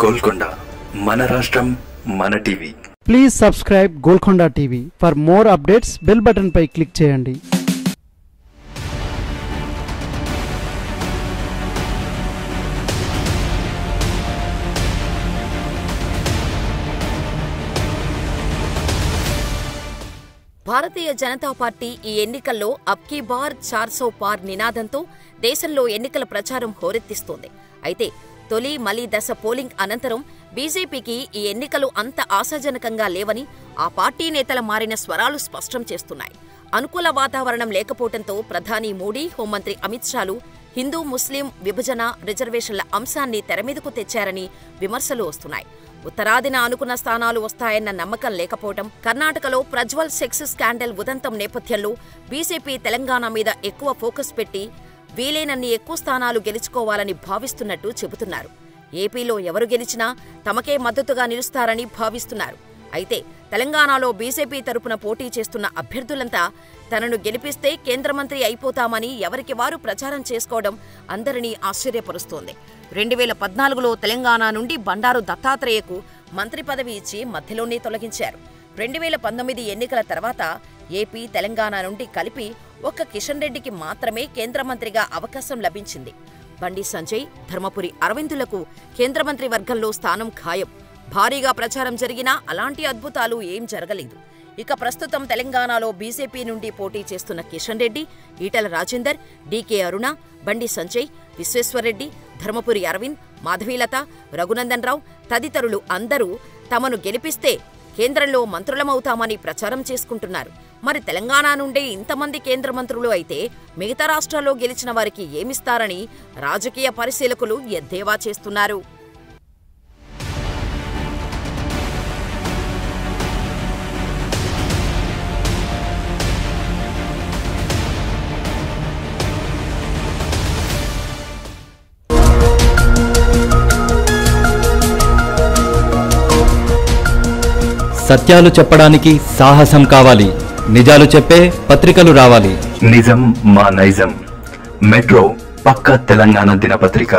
గోల్కొండ మన రాష్ట్రం మన TV. Please subscribe Golconda TV. For more updates bell button పై క్లిక్ చేయండి. భారతీయ జనతా పార్టీ ఈ ఎన్నికల్లో అబ్ కీ బార్ 400 పార్ నినాదంతో దేశంలో ఎన్నికల ప్రచారం హోరెత్తిస్తోంది. అయితే తొలి మలి దశ పోలింగ్ అనంతరం బీజేపీకి ఈ ఎన్నికలు అంత ఆశాజనకంగా లేవని ఆ పార్టీ నేతల మారిన స్వరాలు స్పష్టం చేస్తున్నాయి. అనుకూల వాతావరణం లేకపోవడంతో ప్రధాని మోడీ, హోంమంత్రి అమిత్ షాలు హిందూ ముస్లిం విభజన, రిజర్వేషన్ల అంశాన్ని తెరమీదకు తెచ్చారని విమర్శలు వస్తున్నాయి. ఉత్తరాదిన అనుకున్న స్థానాలు వస్తాయన్న నమ్మకం లేకపోవడం, కర్ణాటకలో ప్రజ్వల్ సెక్స్ స్కాండల్ ఉదంతం నేపథ్యంలో బీజేపీ తెలంగాణ మీద ఎక్కువ ఫోకస్ పెట్టి వీలైనన్ని ఎక్కువ స్థానాలు గెలుచుకోవాలని భావిస్తున్నట్టు చెబుతున్నారు. ఏపీలో ఎవరు గెలిచినా తమకే మద్దతుగా నిలుస్తారని భావిస్తున్నారు. అయితే తెలంగాణలో బీజేపీ తరపున పోటీ చేస్తున్న అభ్యర్థులంతా తనను గెలిపిస్తే కేంద్ర మంత్రి అయిపోతామని ఎవరికి వారు ప్రచారం చేసుకోవడం అందరినీ ఆశ్చర్యపరుస్తోంది. 2014లో తెలంగాణ నుండి బండారు దత్తాత్రేయకు మంత్రి పదవి ఇచ్చి మధ్యలోనే తొలగించారు. 2019 ఎన్నికల తర్వాత ఏపీ, తెలంగాణ నుండి కలిపి ఒక్క కిషన్ రెడ్డికి మాత్రమే కేంద్ర మంత్రిగా అవకాశం లభించింది. బండి సంజయ్, ధర్మపురి అరవిందులకు కేంద్ర మంత్రి వర్గంలో స్థానం ఖాయం. భారీగా ప్రచారం జరిగినా అలాంటి అద్భుతాలు ఏం జరగలేదు. ఇక ప్రస్తుతం తెలంగాణలో బీజేపీ నుండి పోటీ చేస్తున్న కిషన్ రెడ్డి, ఈటల రాజేందర్, డీకే అరుణ, బండి సంజయ్, విశ్వేశ్వర్రెడ్డి, ధర్మపురి అరవింద్, మాధవీలత, రఘునందన్ రావు తదితరులు అందరూ తమను గెలిపిస్తే కేంద్రంలో మంత్రులమవుతామని ప్రచారం చేసుకుంటున్నారు. మరి తెలంగాణ నుండే ఇంతమంది కేంద్ర మంత్రులు అయితే మిగతా రాష్ట్రాల్లో గెలిచిన వారికి ఏమిస్తారని రాజకీయ పరిశీలకులు ఎద్దేవా చేస్తున్నారు. సత్యాలు చెప్పడానికి సాహసం కావాలి. నిజాలు చెప్పే పత్రికలు రావాలి. నిజం మా నైజం. మెట్రో పక్క తెలంగాణ దినపత్రిక.